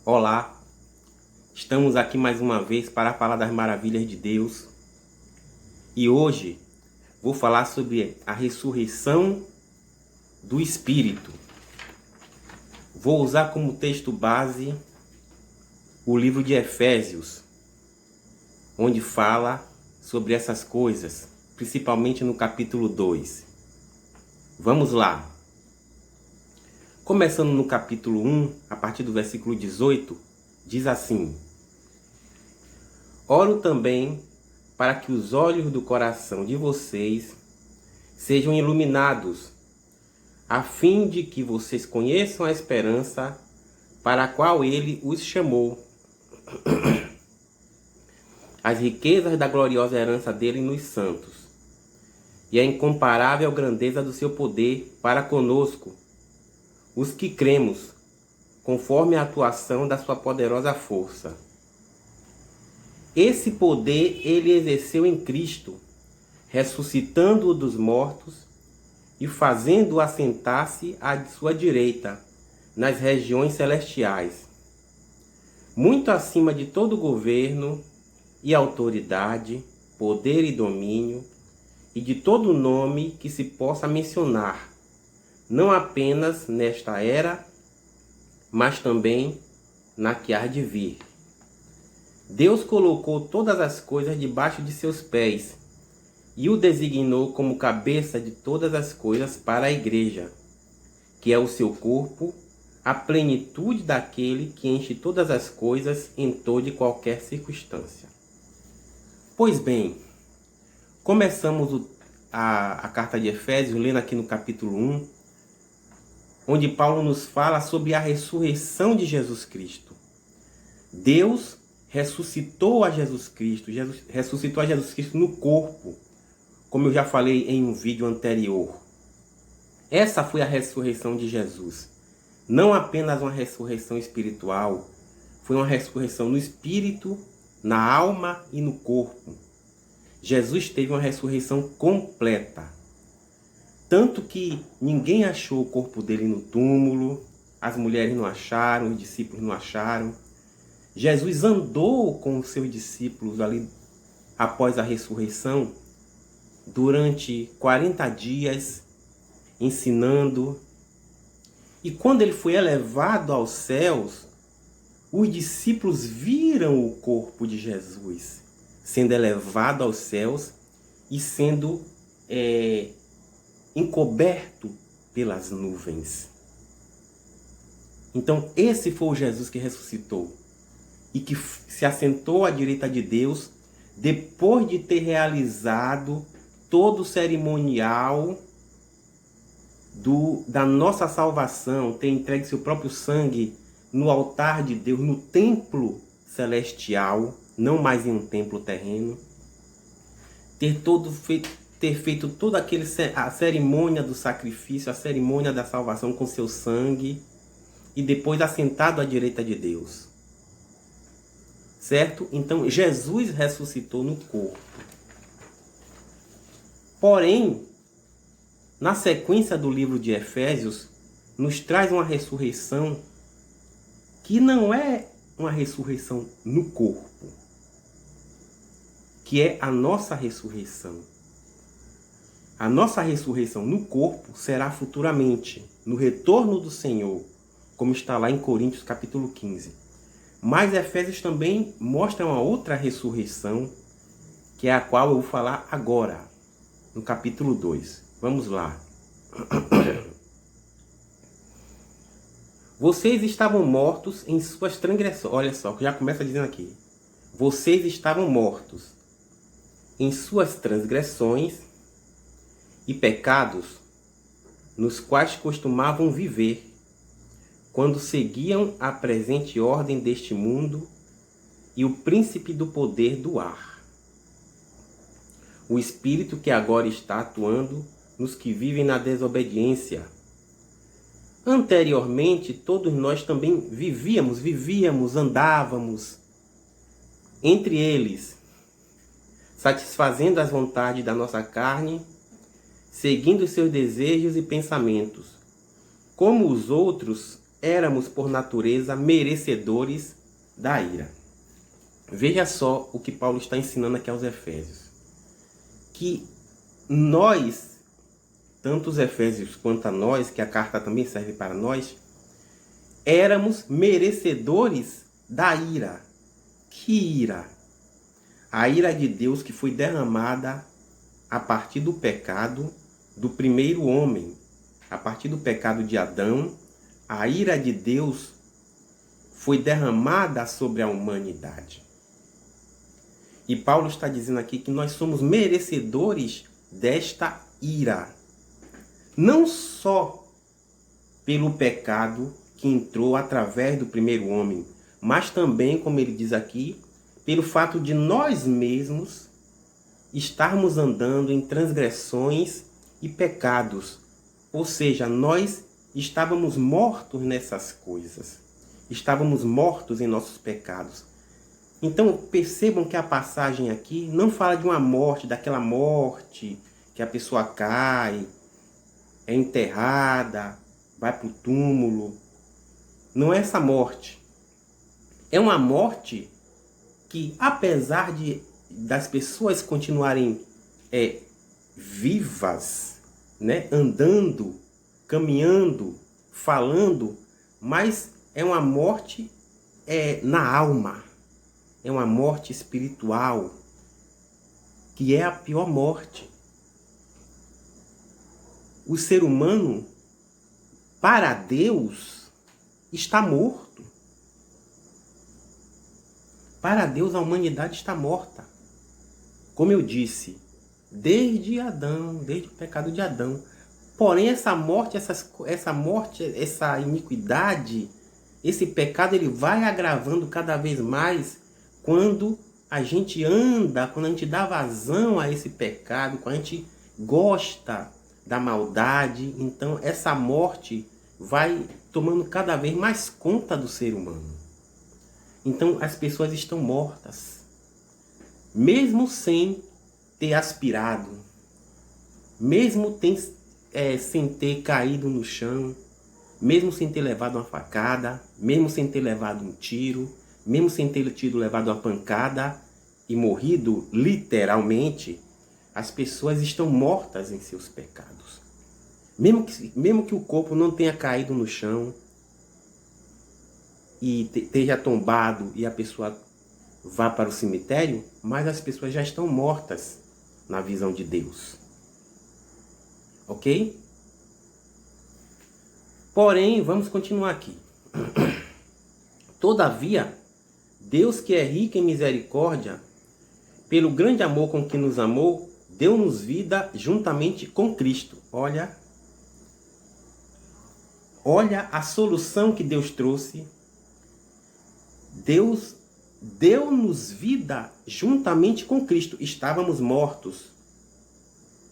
Olá, estamos aqui mais uma vez para falar das maravilhas de Deus e hoje vou falar sobre a ressurreição do Espírito. Vou usar como texto base o livro de Efésios, onde fala sobre essas coisas, principalmente no capítulo 2. Vamos lá. Começando no capítulo 1, a partir do versículo 18, diz assim: Oro também para que os olhos do coração de vocês sejam iluminados, a fim de que vocês conheçam a esperança para a qual ele os chamou, as riquezas da gloriosa herança dele nos santos, e a incomparável grandeza do seu poder para conosco, os que cremos, conforme a atuação da sua poderosa força. Esse poder ele exerceu em Cristo, ressuscitando-o dos mortos e fazendo-o assentar-se à sua direita, nas regiões celestiais, muito acima de todo governo e autoridade, poder e domínio, e de todo nome que se possa mencionar, não apenas nesta era, mas também na que há de vir. Deus colocou todas as coisas debaixo de seus pés e o designou como cabeça de todas as coisas para a igreja, que é o seu corpo, a plenitude daquele que enche todas as coisas em toda e qualquer circunstância. Pois bem, começamos a carta de Efésios, lendo aqui no capítulo 1, onde Paulo nos fala sobre a ressurreição de Jesus Cristo. Deus ressuscitou a Jesus Cristo, ressuscitou a Jesus Cristo no corpo, como eu já falei em um vídeo anterior. Essa foi a ressurreição de Jesus. Não apenas uma ressurreição espiritual, foi uma ressurreição no espírito, na alma e no corpo. Jesus teve uma ressurreição completa. Tanto que ninguém achou o corpo dele no túmulo, as mulheres não acharam, os discípulos não acharam. Jesus andou com os seus discípulos ali após a ressurreição durante 40 dias, ensinando. E quando ele foi elevado aos céus, os discípulos viram o corpo de Jesus sendo elevado aos céus e sendo encoberto pelas nuvens. Então esse foi o Jesus que ressuscitou e que se assentou à direita de Deus depois de ter realizado todo o cerimonial da nossa salvação, ter entregue seu próprio sangue no altar de Deus, no templo celestial, não mais em um templo terreno, ter feito toda a cerimônia do sacrifício, a cerimônia da salvação com seu sangue, e depois assentado à direita de Deus. Certo? Então Jesus ressuscitou no corpo. Porém, na sequência do livro de Efésios, nos traz uma ressurreição que não é uma ressurreição no corpo, que é a nossa ressurreição. A nossa ressurreição no corpo será futuramente, no retorno do Senhor, como está lá em Coríntios capítulo 15. Mas Efésios também mostra uma outra ressurreição, que é a qual eu vou falar agora, no capítulo 2. Vamos lá. Vocês estavam mortos em suas transgressões. Olha só, já começa dizendo aqui. Vocês estavam mortos em suas transgressões e pecados, nos quais costumavam viver, quando seguiam a presente ordem deste mundo e o príncipe do poder do ar, o espírito que agora está atuando nos que vivem na desobediência. Anteriormente, todos nós também vivíamos, andávamos entre eles, satisfazendo as vontades da nossa carne, seguindo seus desejos e pensamentos. Como os outros, éramos por natureza merecedores da ira. Veja só o que Paulo está ensinando aqui aos Efésios. Que nós, tanto os Efésios quanto a nós, que a carta também serve para nós, éramos merecedores da ira. Que ira? A ira de Deus que foi derramada a partir do pecado do primeiro homem. A partir do pecado de Adão, a ira de Deus foi derramada sobre a humanidade. E Paulo está dizendo aqui que nós somos merecedores desta ira. Não só pelo pecado que entrou através do primeiro homem, mas também, como ele diz aqui, pelo fato de nós mesmos estarmos andando em transgressões e pecados. Ou seja, nós estávamos mortos nessas coisas. Estávamos mortos em nossos pecados. Então percebam que a passagem aqui não fala de uma morte, daquela morte que a pessoa cai, é enterrada, vai para o túmulo. Não é essa morte. É uma morte que, apesar das pessoas continuarem vivas, né, andando, caminhando, falando, mas é uma morte na alma. É uma morte espiritual, que é a pior morte. O ser humano, para Deus, está morto. Para Deus, a humanidade está morta. Como eu disse, desde Adão, desde o pecado de Adão. Porém, essa morte, essa iniquidade, esse pecado, ele vai agravando cada vez mais quando a gente anda, quando a gente dá vazão a esse pecado, quando a gente gosta da maldade. Então, essa morte vai tomando cada vez mais conta do ser humano. Então, as pessoas estão mortas, mesmo sem ter aspirado, mesmo sem ter caído no chão, mesmo sem ter levado uma facada, mesmo sem ter levado um tiro, mesmo sem ter levado uma pancada e morrido literalmente, as pessoas estão mortas em seus pecados. Mesmo que o corpo não tenha caído no chão e esteja tombado e a pessoa vá para o cemitério, mas as pessoas já estão mortas na visão de Deus. Ok? Porém, vamos continuar aqui. Todavia, Deus, que é rico em misericórdia, pelo grande amor com que nos amou, deu-nos vida juntamente com Cristo. Olha a solução que Deus trouxe. Deus deu-nos vida juntamente com Cristo. Estávamos mortos.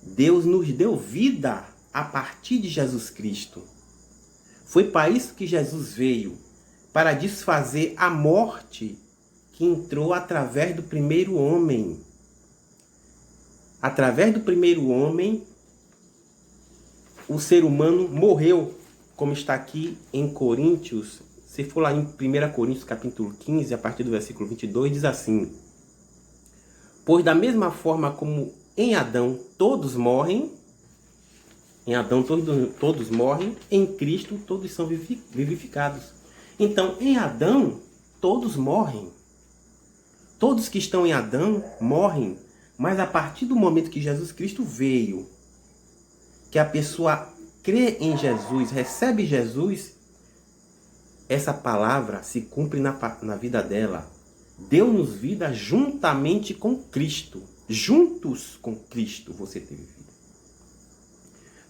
Deus nos deu vida a partir de Jesus Cristo. Foi para isso que Jesus veio, para desfazer a morte que entrou através do primeiro homem. Através do primeiro homem, o ser humano morreu, como está aqui em Coríntios. Se for lá em 1 Coríntios capítulo 15, a partir do versículo 22, diz assim: pois da mesma forma como em Adão todos morrem, em Cristo todos são vivificados. Então, em Adão, todos morrem. Todos que estão em Adão morrem. Mas a partir do momento que Jesus Cristo veio, que a pessoa crê em Jesus, recebe Jesus, essa palavra se cumpre na vida dela. Deu-nos vida juntamente com Cristo. Juntos com Cristo você teve vida.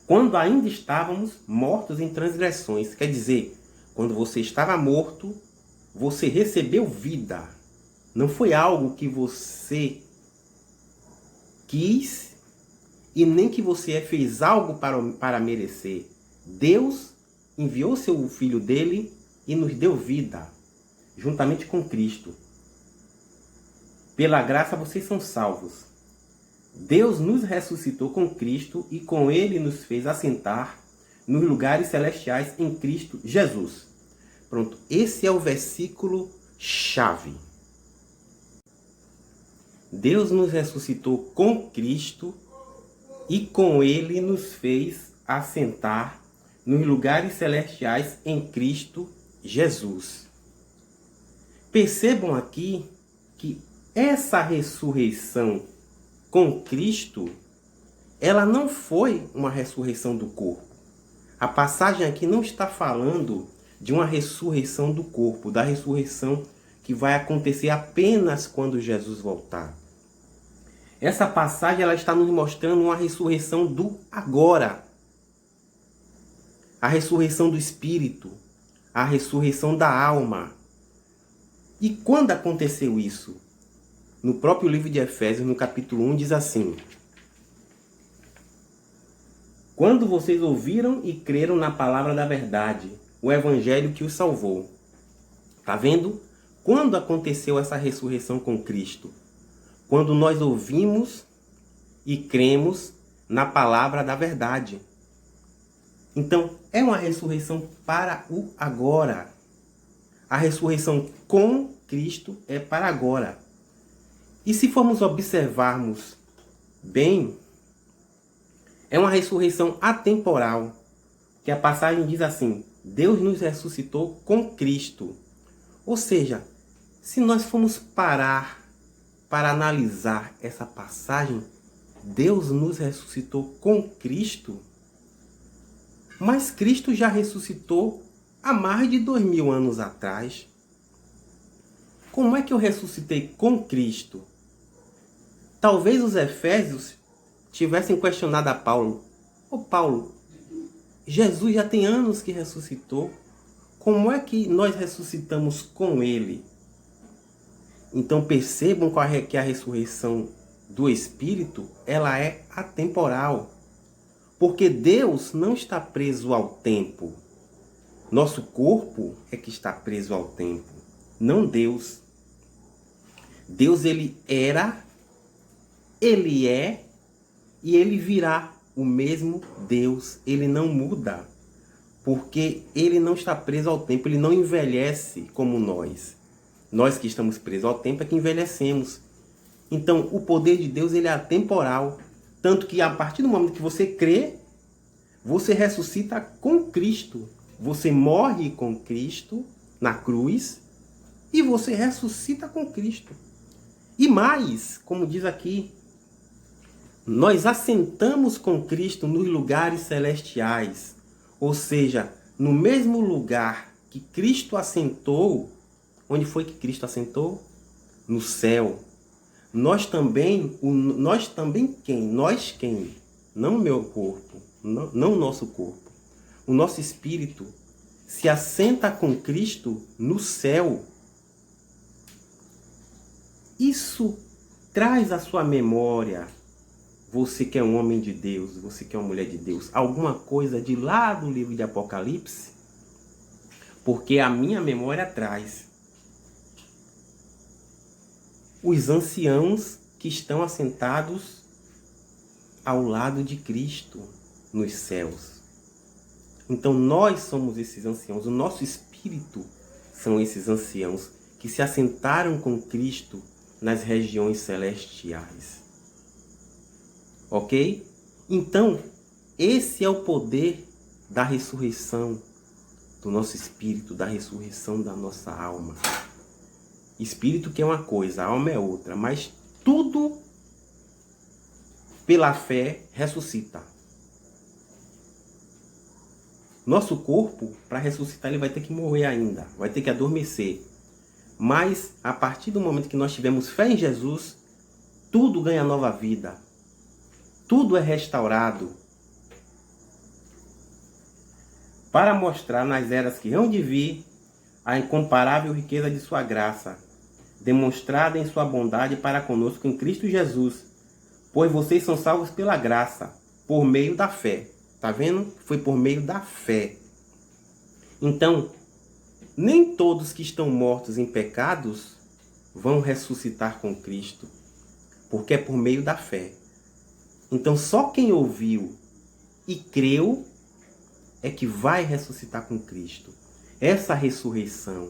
Quando ainda estávamos mortos em transgressões. Quer dizer, quando você estava morto, você recebeu vida. Não foi algo que você quis e nem que você fez algo para merecer. Deus enviou seu Filho dele e nos deu vida, juntamente com Cristo. Pela graça vocês são salvos. Deus nos ressuscitou com Cristo e com ele nos fez assentar nos lugares celestiais em Cristo Jesus. Pronto, esse é o versículo chave. Deus nos ressuscitou com Cristo e com Ele nos fez assentar nos lugares celestiais em Cristo Jesus. Percebam aqui que essa ressurreição com Cristo, ela não foi uma ressurreição do corpo. A passagem aqui não está falando de uma ressurreição do corpo, da ressurreição que vai acontecer apenas quando Jesus voltar. Essa passagem ela está nos mostrando uma ressurreição do agora. A ressurreição do espírito, a ressurreição da alma. E quando aconteceu isso? No próprio livro de Efésios, no capítulo 1, diz assim: quando vocês ouviram e creram na palavra da verdade, o evangelho que os salvou. Tá vendo? Quando aconteceu essa ressurreição com Cristo? Quando nós ouvimos e cremos na palavra da verdade. Então, é uma ressurreição para o agora. A ressurreição com Cristo é para agora. E se formos observarmos bem, é uma ressurreição atemporal. Que a passagem diz assim: Deus nos ressuscitou com Cristo. Ou seja, se nós formos parar para analisar essa passagem, Deus nos ressuscitou com Cristo. Mas Cristo já ressuscitou há mais de 2000 anos atrás. Como é que eu ressuscitei com Cristo? Talvez os efésios tivessem questionado a Paulo: Ô Paulo, Jesus já tem anos que ressuscitou. Como é que nós ressuscitamos com Ele? Então percebam que a ressurreição do Espírito, ela é atemporal. Porque Deus não está preso ao tempo. Nosso corpo é que está preso ao tempo, não Deus. Deus, ele era, ele é e ele virá. O mesmo Deus, ele não muda. Porque ele não está preso ao tempo, ele não envelhece como nós. Nós que estamos presos ao tempo é que envelhecemos. Então, o poder de Deus, ele é atemporal. Tanto que a partir do momento que você crê, você ressuscita com Cristo. Você morre com Cristo na cruz e você ressuscita com Cristo. E mais, como diz aqui, nós assentamos com Cristo nos lugares celestiais. Ou seja, no mesmo lugar que Cristo assentou. Onde foi que Cristo assentou? No céu. Nós também quem? Nós quem? Não o meu corpo, não o nosso corpo. O nosso espírito se assenta com Cristo no céu. Isso traz à sua memória, você que é um homem de Deus, você que é uma mulher de Deus, alguma coisa de lá do livro de Apocalipse? Porque a minha memória traz os anciãos que estão assentados ao lado de Cristo nos céus. Então nós somos esses anciãos, o nosso espírito são esses anciãos que se assentaram com Cristo nas regiões celestiais. Ok? Então, esse é o poder da ressurreição do nosso espírito, da ressurreição da nossa alma. Espírito que é uma coisa, a alma é outra, mas tudo pela fé ressuscita. Nosso corpo, para ressuscitar, ele vai ter que morrer ainda, vai ter que adormecer. Mas, a partir do momento que nós tivermos fé em Jesus, tudo ganha nova vida. Tudo é restaurado. Para mostrar nas eras que hão de vir a incomparável riqueza de sua graça, demonstrada em sua bondade para conosco em Cristo Jesus. Pois vocês são salvos pela graça, por meio da fé. Tá vendo? Foi por meio da fé. Então, nem todos que estão mortos em pecados vão ressuscitar com Cristo, porque é por meio da fé. Então, só quem ouviu e creu é que vai ressuscitar com Cristo. Essa ressurreição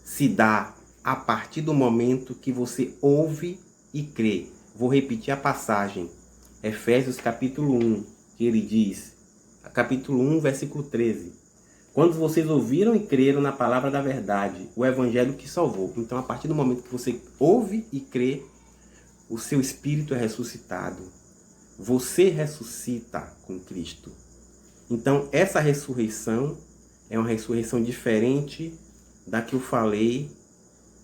se dá a partir do momento que você ouve e crê. Vou repetir a passagem. Efésios capítulo 1, que ele diz, capítulo 1, versículo 13. Quando vocês ouviram e creram na palavra da verdade, o evangelho que salvou. Então, a partir do momento que você ouve e crê, o seu espírito é ressuscitado. Você ressuscita com Cristo. Então, essa ressurreição é uma ressurreição diferente da que eu falei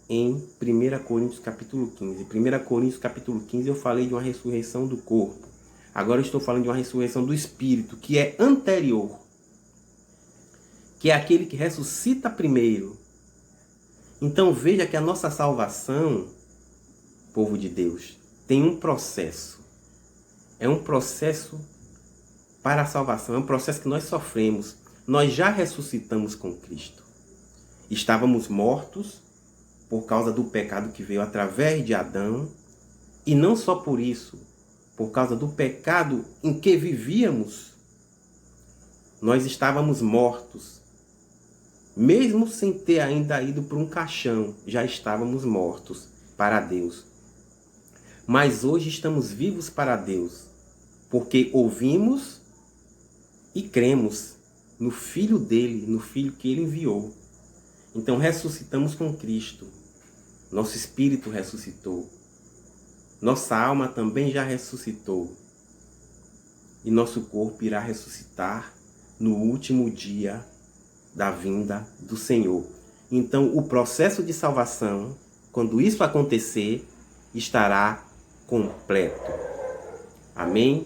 em 1 Coríntios capítulo 15. Em 1 Coríntios capítulo 15 eu falei de uma ressurreição do corpo. Agora eu estou falando de uma ressurreição do espírito, que é anterior. Que é aquele que ressuscita primeiro. Então veja que a nossa salvação, povo de Deus, tem um processo. É um processo para a salvação, é um processo que nós sofremos. Nós já ressuscitamos com Cristo. Estávamos mortos por causa do pecado que veio através de Adão. E não só por isso, por causa do pecado em que vivíamos, nós estávamos mortos. Mesmo sem ter ainda ido para um caixão, já estávamos mortos para Deus. Mas hoje estamos vivos para Deus, porque ouvimos e cremos no Filho dele, no Filho que ele enviou. Então ressuscitamos com Cristo. Nosso espírito ressuscitou. Nossa alma também já ressuscitou. E nosso corpo irá ressuscitar no último dia da vinda do Senhor. Então o processo de salvação, quando isso acontecer, estará completo. Amém?